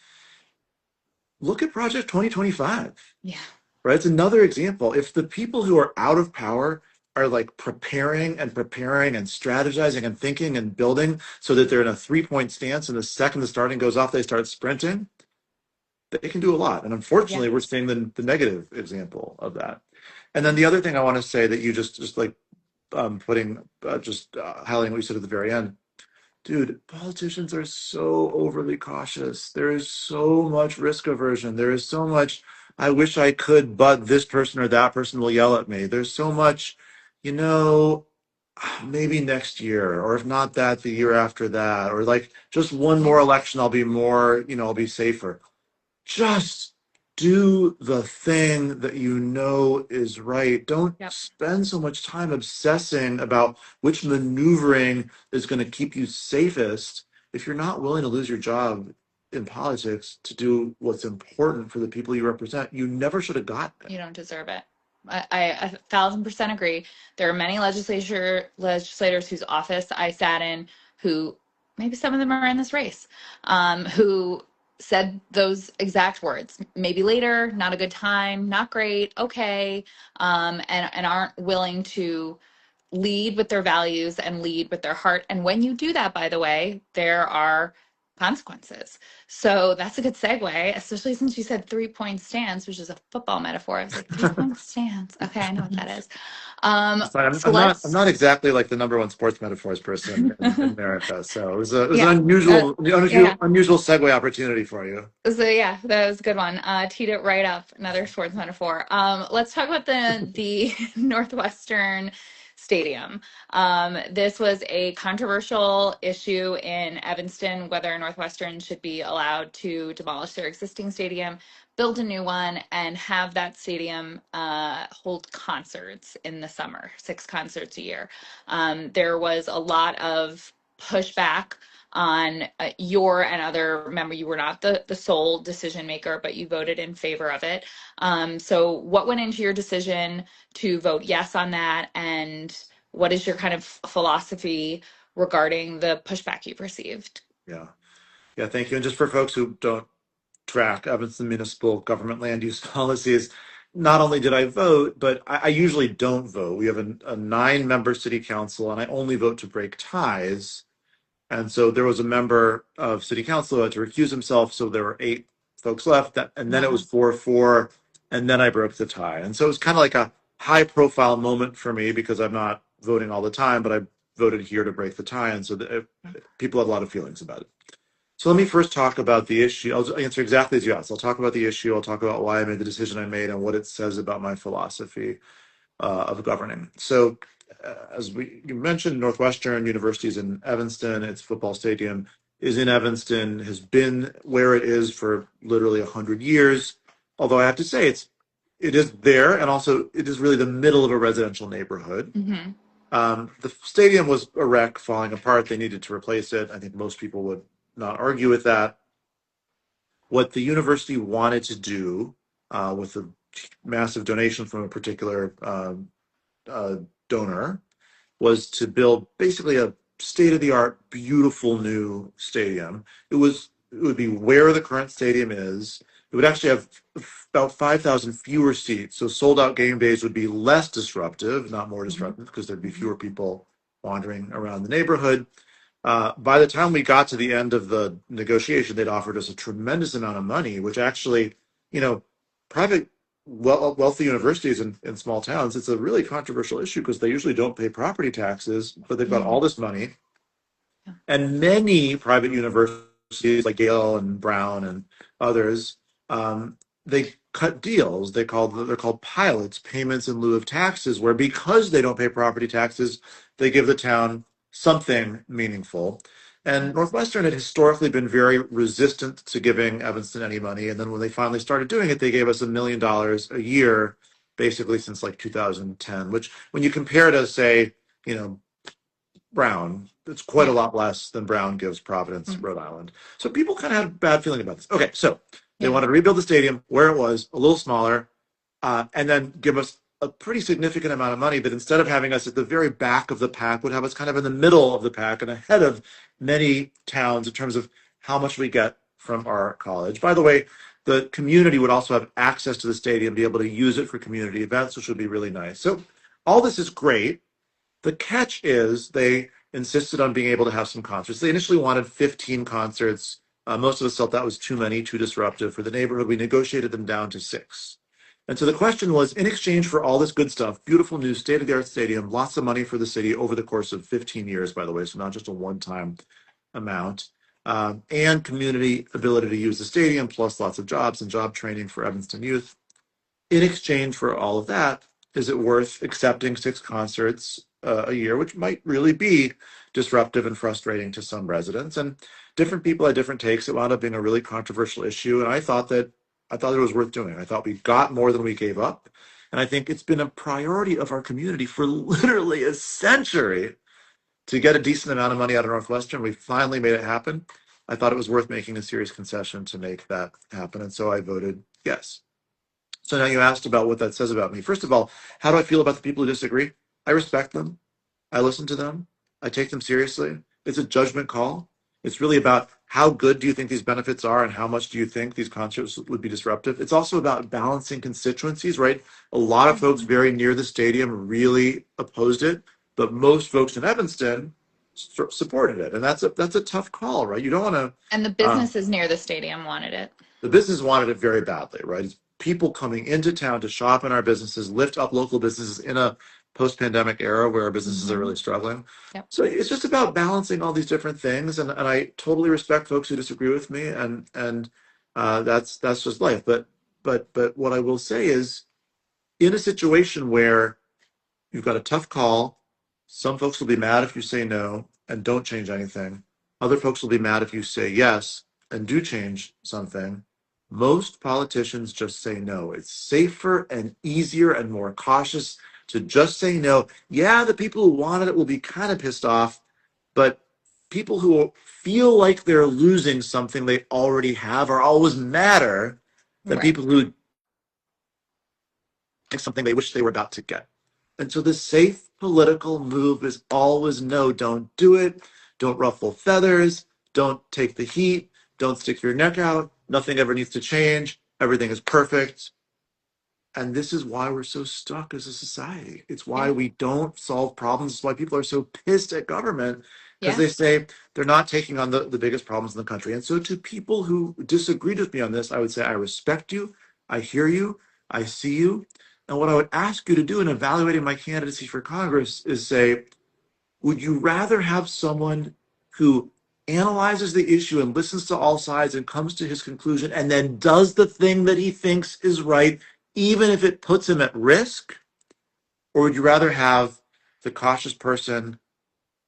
Look at Project 2025. Yeah. Right? It's another example. If the people who are out of power are like preparing and preparing and strategizing and thinking and building so that they're in a 3-point stance, and the second the starting goes off, they start sprinting, they can do a lot. And Yeah. unfortunately, we're seeing the negative example of that. And then the other thing I want to say that you just like putting just highlighting what you said at the very end, dude, politicians are so overly cautious. There is so much risk aversion. There is so much, I wish I could, but this person or that person will yell at me. There's so much, you know, maybe next year, or if not that, the year after that, or like just one more election, I'll be more, I'll be safer. Just do the thing that you know is right. Don't Yep. spend so much time obsessing about which maneuvering is going to keep you safest if you're not willing to lose your job in politics to do what's important for the people you represent. You never should have gotten it. You don't deserve it. I 1,000% agree. There are many legislators whose office I sat in who, maybe some of them are in this race, who said those exact words. Maybe later, not a good time, not great, okay, and aren't willing to lead with their values and lead with their heart. And when you do that, by the way, there are consequences. So that's a good segue, especially since you said 3-point stance, which is a football metaphor. I was like, 3-point stance. Okay, I know what that is. It's fine. So I'm let's, not exactly like the number one sports metaphors person in America. So it was an yeah, yeah. unusual segue opportunity for you. So yeah, that was a good one. Teed it right up. Another sports metaphor. Let's talk about the Northwestern Stadium. This was a controversial issue in Evanston, whether Northwestern should be allowed to demolish their existing stadium, build a new one, and have that stadium hold concerts in the summer, 6 concerts a year. There was a lot of pushback on your and other, remember you were not the sole decision maker, but you voted in favor of it. So what went into your decision to vote yes on that, and what is your kind of philosophy regarding the pushback you've received? Yeah. Yeah, thank you. And just for folks who don't track Evanston municipal government land use policies, not only did I vote, but I usually don't vote. We have a 9-member city council, and I only vote to break ties. And so there was a member of city council who had to recuse himself. So there were 8 folks left, and then it was Wow. 4-4, and then I broke the tie. And so it was kind of like a high profile moment for me because I'm not voting all the time, but I voted here to break the tie. And so people had a lot of feelings about it. So let me first talk about the issue. I'll answer exactly as you asked. I'll talk about the issue. I'll talk about why I made the decision I made and what it says about my philosophy. of governing. So, you mentioned, Northwestern University is in Evanston. Its football stadium is in Evanston. Has been where it is for literally 100 years. Although I have to say, it is there, and also it is really the middle of a residential neighborhood. Hmm. The stadium was a wreck, falling apart. They needed to replace it. I think most people would not argue with that. What the university wanted to do, with a massive donation from a particular uh, donor, was to build basically a state of the art, beautiful new stadium. It would be where the current stadium is. It would actually have about 5,000 fewer seats. So sold out game days would be less disruptive, not more Hmm. disruptive, because there'd be fewer people wandering around the neighborhood. By the time we got to the end of the negotiation, they'd offered us a tremendous amount of money, which actually, you know, private, wealthy universities in small towns, it's a really controversial issue because they usually don't pay property taxes, but they've got Hmm. all this money. And many private universities like Yale and Brown and others, they cut deals. They're called pilots, payments in lieu of taxes, where because they don't pay property taxes, they give the town something meaningful. Yeah. And Northwestern had historically been very resistant to giving Evanston any money. And then when they finally started doing it, they gave us $1 million a year, basically since like 2010, which when you compare to, say, you know, Brown. It's quite a Yeah. lot less than Brown gives Providence, Mm. Rhode Island. So people kind of had a bad feeling about this. Okay, so they Yeah. wanted to rebuild the stadium where it was, a little smaller, and then give us a pretty significant amount of money. But instead of having us at the very back of the pack, would have us kind of in the middle of the pack and ahead of many towns in terms of how much we get from our college. By the way, the community would also have access to the stadium, be able to use it for community events, which would be really nice. So all this is great. The catch is they insisted on being able to have some concerts. They initially wanted 15 concerts. Most of us felt that was too many, too disruptive for the neighborhood. We negotiated them down to 6. And so the question was, in exchange for all this good stuff, beautiful new state-of-the-art stadium, lots of money for the city over the course of 15 years, by the way, so not just a one-time amount, and community ability to use the stadium, plus lots of jobs and job training for Evanston youth. In exchange for all of that, is it worth accepting 6 concerts a year, which might really be disruptive and frustrating to some residents? And different people had different takes. It wound up being a really controversial issue, and I thought it was worth doing. I thought we got more than we gave up, and I think it's been a priority of our community for literally a century to get a decent amount of money out of Northwestern. We finally made it happen. I thought it was worth making a serious concession to make that happen, and so I voted yes. So now you asked about what that says about me. First of all, how do I feel about the people who disagree? I respect them. I listen to them. I take them seriously. It's a judgment call. It's really about how good do you think these benefits are and how much do you think these concerts would be disruptive. It's also about balancing constituencies, right? A lot of folks Mhm. very near the stadium really opposed it, but most folks in Evanston supported it, and that's a tough call, right? You don't want And the to. businesses near the stadium wanted it. The business wanted it very badly, right? It's people coming into town to shop in our businesses, lift up local businesses in a post-pandemic era where our businesses are Hmm. really struggling. Yep. So it's just about balancing all these different things, and I totally respect folks who disagree with me, and that's just life. But what I will say is, in a situation where you've got a tough call. Some folks will be mad if you say no and don't change anything. Other folks will be mad if you say yes and do change something. Most politicians just say no. It's safer and easier and more cautious to just say no. Yeah, the people who wanted it will be kind of pissed off, but people who feel like they're losing something they already have are always madder than Right. people who like something they wish they were about to get. And so the safe political move is always no, don't do it. Don't ruffle feathers. Don't take the heat. Don't stick your neck out. Nothing ever needs to change. Everything is perfect. And this is why we're so stuck as a society. It's why Yeah. we don't solve problems. It's why people are so pissed at government because Yeah. they say they're not taking on the biggest problems in the country. And so, to people who disagreed with me on this, I would say, I respect you. I hear you. I see you. And what I would ask you to do in evaluating my candidacy for Congress is say, would you rather have someone who analyzes the issue and listens to all sides and comes to his conclusion and then does the thing that he thinks is right, even if it puts him at risk? Or would you rather have the cautious person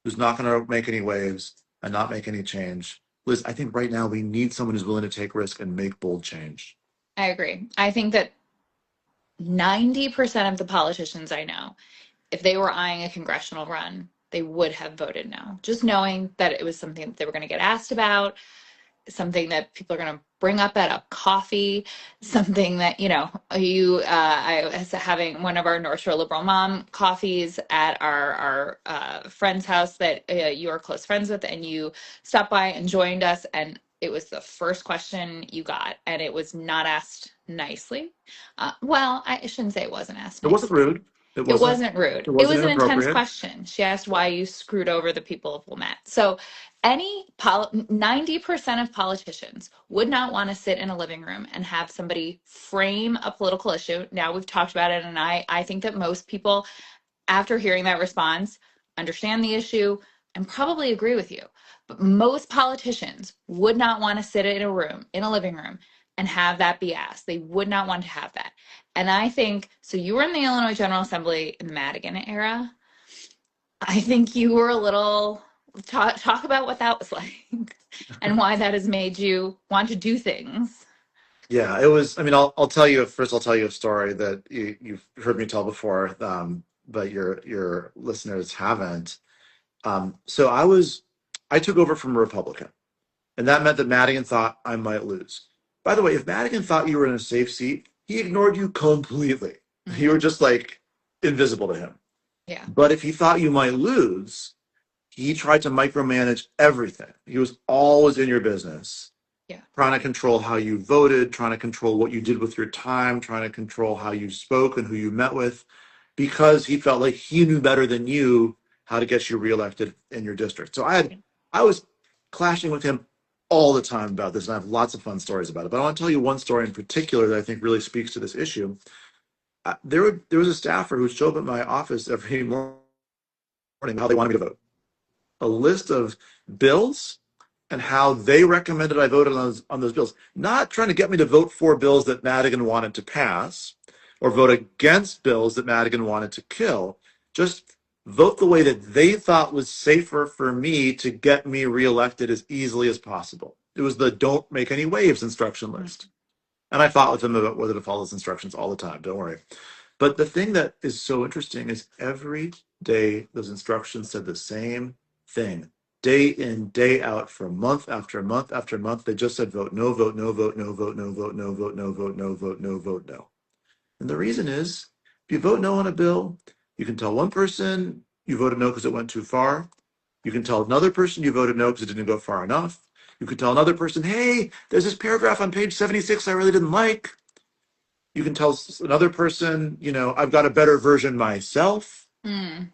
who's not going to make any waves and not make any change? Liz, I think right now we need someone who's willing to take risk and make bold change. I agree. I think that 90% of the politicians I know, if they were eyeing a congressional run, they would have voted no, just knowing that it was something that they were going to get asked about, something that people are going to bring up at a coffee, something that, I was having one of our North Shore Liberal Mom coffees at our friend's house that you are close friends with, and you stopped by and joined us. And it was the first question you got, and it was not asked nicely. Well, I shouldn't say it wasn't asked It wasn't nicely. rude. It It wasn't. wasn't rude. It It wasn't was an intense inappropriate. question. She asked why you screwed over the people of Wilmette. So 90% of politicians would not want to sit in a living room and have somebody frame a political issue. Now we've talked about it, and I think that most people, after hearing that response, understand the issue and probably agree with you. But most politicians would not want to sit in a room, in a living room, and have that be asked. They would not want to have that. And I think, so you were in the Illinois General Assembly in the Madigan era. I think you were a little, talk about what that was like and why that has made you want to do things. Yeah, it was. I mean, I'll tell you first. I'll tell you a story that you've heard me tell before, but your listeners haven't. So I took over from a Republican, and that meant that Madigan thought I might lose. By the way, if Madigan thought you were in a safe seat, he ignored you completely. You Mm-hmm. were just like invisible to him. Yeah. But if he thought you might lose, he tried to micromanage everything. He was always in your business, Yeah. trying to control how you voted, trying to control what you did with your time, trying to control how you spoke and who you met with, because he felt like he knew better than you how to get you reelected in your district. So I was clashing with him all the time about this, and I have lots of fun stories about it. But I want to tell you one story in particular that I think really speaks to this issue. There was a staffer who would show up at my office every morning how they wanted me to vote. A list of bills and how they recommended I voted on those bills. Not trying to get me to vote for bills that Madigan wanted to pass or vote against bills that Madigan wanted to kill. Just vote the way that they thought was safer for me to get me reelected as easily as possible. It was the don't make any waves instruction list. And I fought with them about whether to follow those instructions all the time. Don't worry. But the thing that is so interesting is every day those instructions said the same thing. Day in, day out, for month after month after month, they just said vote no, vote no, vote no, vote no, vote no, vote no, vote no, vote no, vote no. And the reason is if you vote no on a bill, you can tell one person you voted no because it went too far. You can tell another person you voted no because it didn't go far enough. You can tell another person, hey, there's this paragraph on page 76 I really didn't like. You can tell another person, I've got a better version myself. Mm.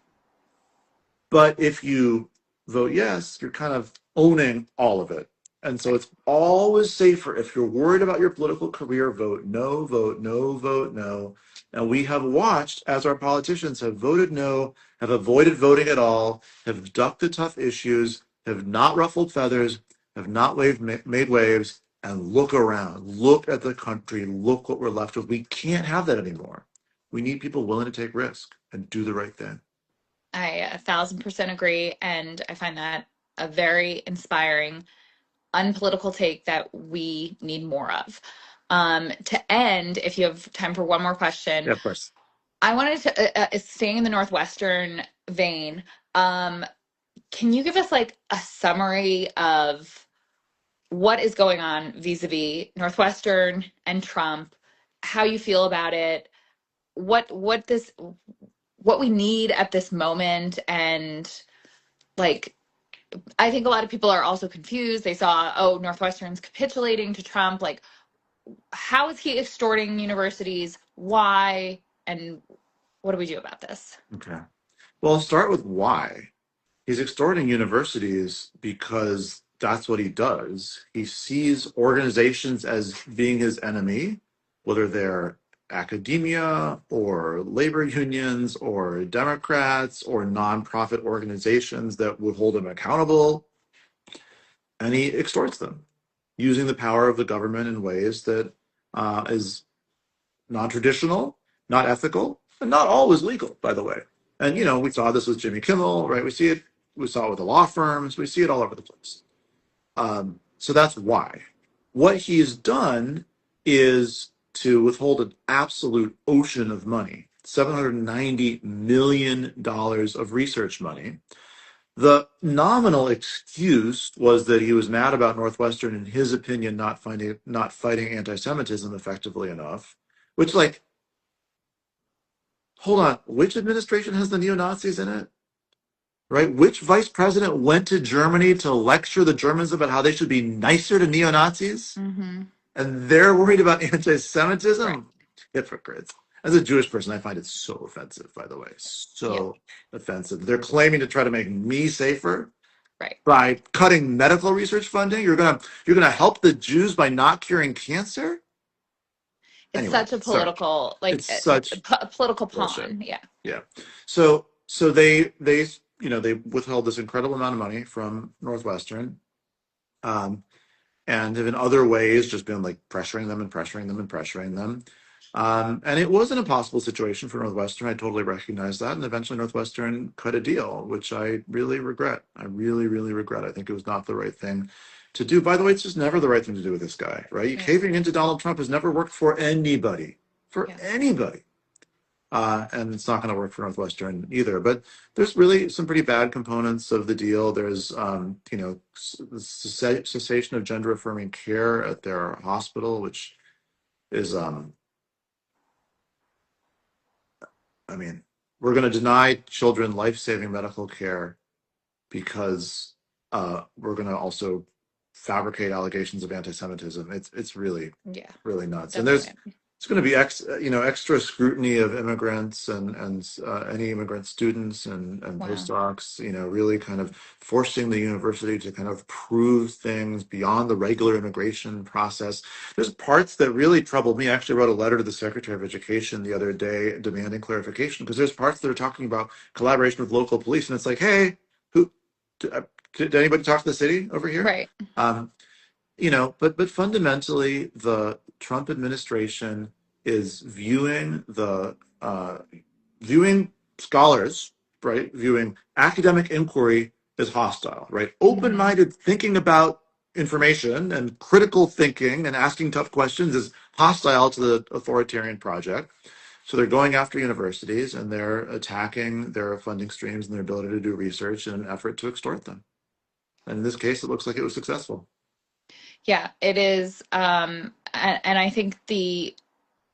But if you vote yes, you're kind of owning all of it. And so it's always safer if you're worried about your political career, vote no, vote no, vote no. And we have watched as our politicians have voted no, have avoided voting at all, have ducked the tough issues, have not ruffled feathers, have not made waves, and look around. Look at the country. Look what we're left with. We can't have that anymore. We need people willing to take risk and do the right thing. I 1,000% agree. And I find that a very inspiring, unpolitical take that we need more of. To end, if you have time for one more question, Yeah, of course. I wanted to, staying in the Northwestern vein, can you give us like a summary of what is going on vis-a-vis Northwestern and Trump, how you feel about it, what we need at this moment, and like I think a lot of people are also confused. They saw, oh, Northwestern's capitulating to Trump. Like, how is he extorting universities? Why? And what do we do about this? Okay. Well, I'll start with why. He's extorting universities because that's what he does. He sees organizations as being his enemy, whether they're academia or labor unions or Democrats or nonprofit organizations that would hold him accountable. And he extorts them using the power of the government in ways that is non traditional, not ethical, And not all was legal, by the way. And, Yeah. we saw this with Jimmy Kimmel, right? We saw it with the law firms, we see it all over the place. So that's why. What he's done is to withhold an absolute ocean of money, $790 million of research money. The nominal excuse was that he was mad about Northwestern, in his opinion, not fighting anti-Semitism effectively enough. Which, like, hold on, which administration has the neo-Nazis in it? Right? Which vice president went to Germany to lecture the Germans about how they should be nicer to neo-Nazis? Mm-hmm. And they're worried about Right. anti-Semitism? Hypocrites. As a Jewish person, I find it so offensive, by the way. Yeah. So offensive. They're claiming to try to make me safer Right. by cutting medical research funding. You're gonna help the Jews by not curing cancer? It's Anyway, such a sorry. political, It's like such a political bullshit. pawn. Yeah. Yeah. So they withheld this incredible amount of money from Northwestern, um, and have in other ways just been like pressuring them and pressuring them and pressuring them. And it was an impossible situation for Northwestern. I totally recognize that. And eventually Northwestern cut a deal, which I really regret. I really, really regret. I think it was not the right thing to do. By the way, it's just never the right thing to do with this guy, right? You Yeah. caving into Donald Trump has never worked for anybody. For Yeah. anybody. And it's not going to work for Northwestern either. But there's really some pretty bad components of the deal. There's, cessation of gender affirming care at their hospital, which is, I mean, we're going to deny children life saving medical care because we're going to also fabricate allegations of anti-Semitism. It's really Yeah. really nuts. And there's Definitely. it's going to be extra scrutiny of immigrants and any immigrant students and Wow. postdocs. Really kind of forcing the university to kind of prove things beyond the regular immigration process. There's parts that really troubled me. I actually wrote a letter to the Secretary of Education the other day demanding clarification because there's parts that are talking about collaboration with local police, and it's like, hey, who did anybody talk to the city over here? Right. Um, but fundamentally, the Trump administration is viewing scholars, right? Viewing academic inquiry as hostile, right? Mm-hmm. Open-minded thinking about information and critical thinking and asking tough questions is hostile to the authoritarian project. So they're going after universities and they're attacking their funding streams and their ability to do research in an effort to extort them. And in this case, it looks like it was successful. Yeah, it is. And I think the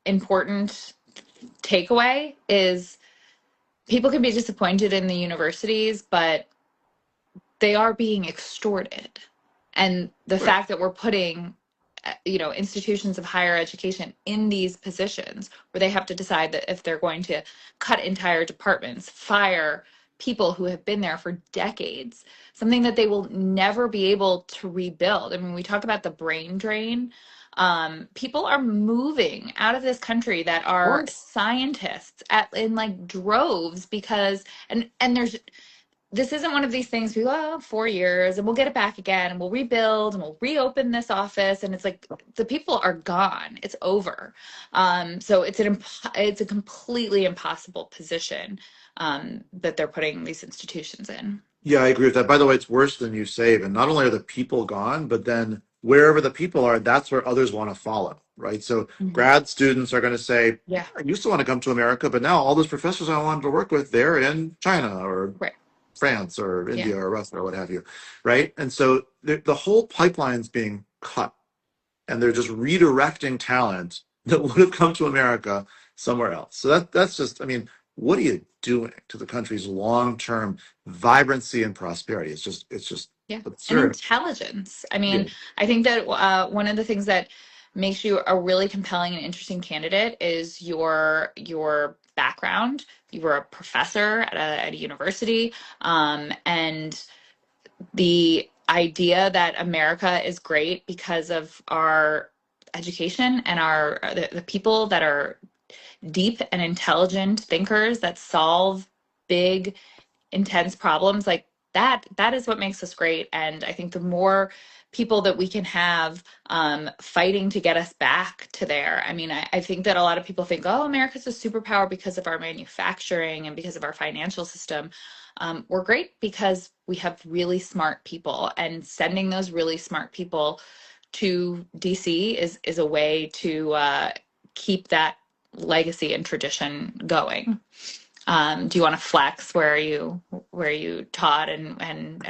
important takeaway is people can be disappointed in the universities, but they are being extorted. And the Right. fact that we're putting, institutions of higher education in these positions where they have to decide that if they're going to cut entire departments, fire people who have been there for decades, something that they will never be able to rebuild. I mean, we talk about the brain drain. People are moving out of this country that Of are course. scientists in like droves because and this isn't one of these things we, 4 years and we'll get it back again and we'll rebuild and we'll reopen this office. And it's like the people are gone. It's over. So it's a completely impossible position that they're putting these institutions in. Yeah, I agree with that. By the way, it's worse than you save. And not only are the people gone, but then wherever the people are, that's where others want to follow, right? So Mhm. grad students are going to say, Yeah, I used to want to come to America, but now all those professors I wanted to work with, they're in China or right. France or Yeah, India or Russia or what have you, right? And so the whole pipeline's being cut and they're just redirecting talent that would have come to America somewhere else. So that's just, I mean, what are you doing to the country's long-term vibrancy and prosperity? It's just yeah. And absurd. intelligence. I Yeah. mean, I think that one of the things that makes you a really compelling and interesting candidate is your background. You were a professor at a university, and the idea that America is great because of our education and the people that are deep and intelligent thinkers that solve big, intense problems like that is what makes us great. And I think the more people that we can have fighting to get us back to there. I mean, I think that a lot of people think, oh, America's a superpower because of our manufacturing and because of our financial system. We're great because we have really smart people, and sending those really smart people to DC is a way to keep that legacy and tradition going. Do you want to flex where you taught and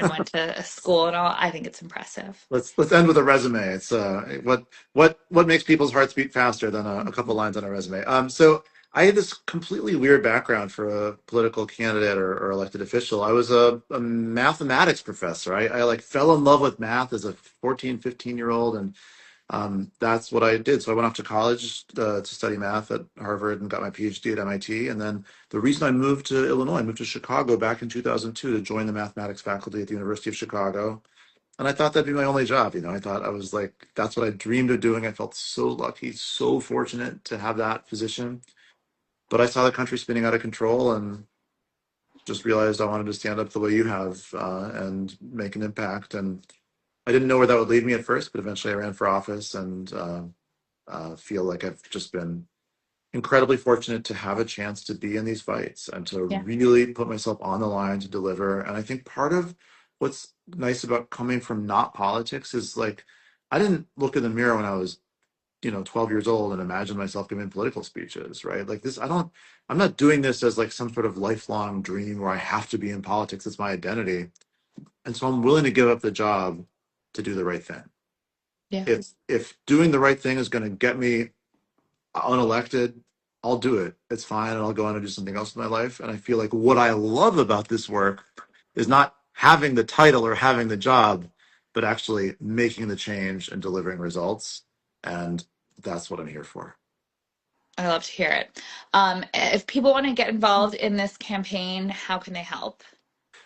went to school and all? I think it's impressive. Let's end with a resume. It's what makes people's hearts beat faster than a couple lines on a resume. So I had this completely weird background for a political candidate or elected official. I was a mathematics professor. I like fell in love with math as a 14, 15 year old, and that's what I did. So I went off to college to study math at Harvard and got my PhD at MIT. And then the reason I moved to Illinois, I moved to Chicago back in 2002 to join the mathematics faculty at the University of Chicago. And I thought that'd be my only job. I thought I was like, that's what I dreamed of doing. I felt so lucky, so fortunate to have that position. But I saw the country spinning out of control and just realized I wanted to stand up the way you have and make an impact. And I didn't know where that would lead me at first, but eventually I ran for office and feel like I've just been incredibly fortunate to have a chance to be in these fights and to Yeah. really put myself on the line to deliver. And I think part of what's nice about coming from not politics is like, I didn't look in the mirror when I was, 12 years old and imagine myself giving political speeches, right? Like this, I'm not doing this as like some sort of lifelong dream where I have to be in politics. It's my identity. And so I'm willing to give up the job to do the right thing. Yeah. If doing the right thing is going to get me unelected, I'll do it. It's fine, and I'll go on and do something else in my life. And I feel like what I love about this work is not having the title or having the job, but actually making the change and delivering results. And that's what I'm here for. I love to hear it. If people want to get involved in this campaign, how can they help?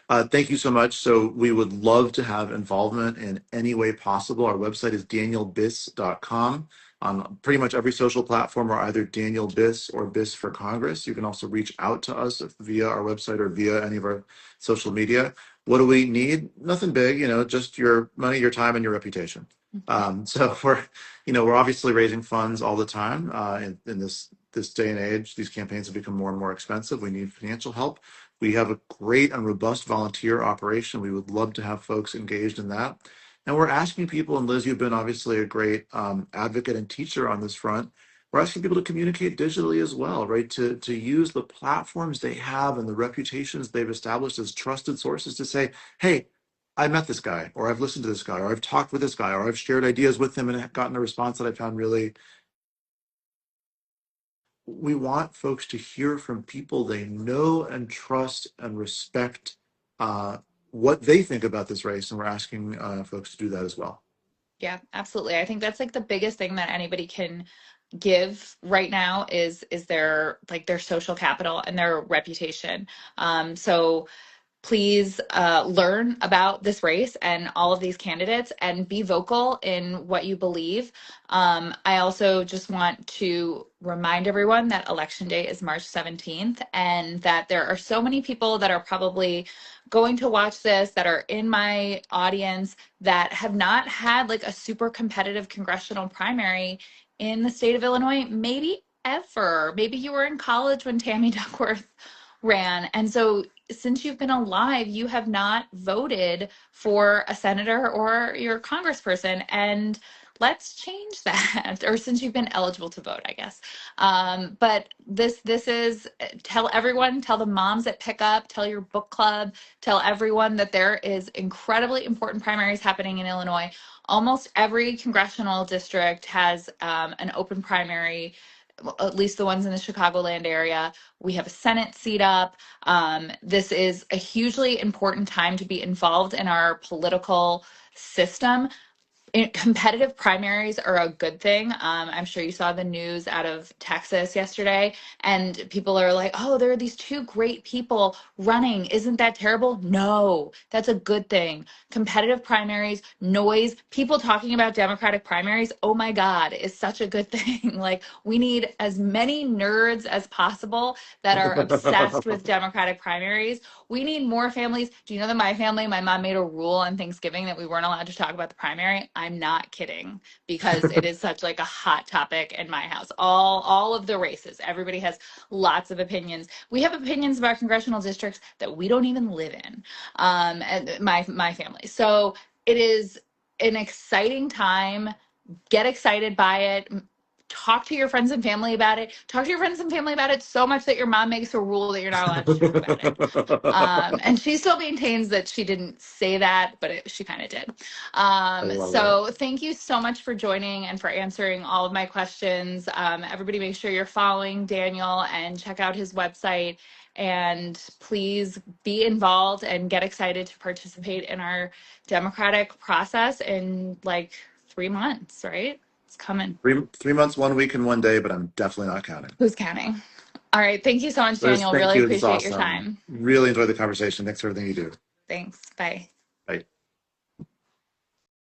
Thank you so much. So we would love to have involvement in any way possible. Our website is danielbiss.com. On pretty much every social platform, we're either Daniel Biss or Biss for Congress. You can also reach out to us via our website or via any of our social media. What do we need? Nothing big, just your money, your time, and your reputation. So we're obviously raising funds all the time. In this day and age, these campaigns have become more and more expensive. We need financial help. We have a great and robust volunteer operation. We would love to have folks engaged in that. And we're asking people, and Liz, you've been obviously a great advocate and teacher on this front. We're asking people to communicate digitally as well, right? To use the platforms they have and the reputations they've established as trusted sources to say, hey, I met this guy, or I've listened to this guy, or I've talked with this guy, or I've shared ideas with him and gotten a response that I found really. We want folks to hear from people they know and trust and respect what they think about this race, and we're asking folks to do that as well. Yeah, absolutely. I think that's like the biggest thing that anybody can give right now is their like their social capital and their reputation. So please learn about this race and all of these candidates and be vocal in what you believe. I also just want to remind everyone that election day is March 17th and that there are so many people that are probably going to watch this that are in my audience that have not had like a super competitive congressional primary in the state of Illinois, maybe ever. Maybe you were in college when Tammy Duckworth ran. And so since you've been alive, you have not voted for a senator or your congressperson. And let's change that. Or since you've been eligible to vote, I guess. But this is tell everyone, tell the moms that pick up, tell your book club, tell everyone that there is incredibly important primaries happening in Illinois. Almost every congressional district has an open primary, at least the ones in the Chicagoland area. We have a Senate seat up. This is a hugely important time to be involved in our political system. competitive primaries are a good thing. I'm sure you saw the news out of Texas yesterday, and people are like, oh, there are these two great people running. Isn't that terrible? No, that's a good thing. Competitive primaries, noise, people talking about Democratic primaries, oh my God, is such a good thing. Like, we need as many nerds as possible that are obsessed with Democratic primaries. We need more families. Do you know that my family, my mom made a rule on Thanksgiving that we weren't allowed to talk about the primary? I'm not kidding, because it is such like a hot topic in my house. All of the races, everybody has lots of opinions. We have opinions about congressional districts that we don't even live in, and my family. So it is an exciting time. Get excited by it. Talk to your friends and family about it. Talk to your friends and family about it so much that your mom makes a rule that you're not allowed to talk about it. And she still maintains that she didn't say that, but she kind of did. I love it. So thank you so much for joining and for answering all of my questions. Everybody make sure you're following Daniel and check out his website. And please be involved and get excited to participate in our democratic process in like 3 months, right? It's coming. 3 months, 1 week, and 1 day, but I'm definitely not counting. Who's counting? All right. Thank you so much, Liz, Daniel. thank Really you. This is appreciate your awesome. time. Really enjoyed the conversation. Thanks for everything you do. Thanks. Bye.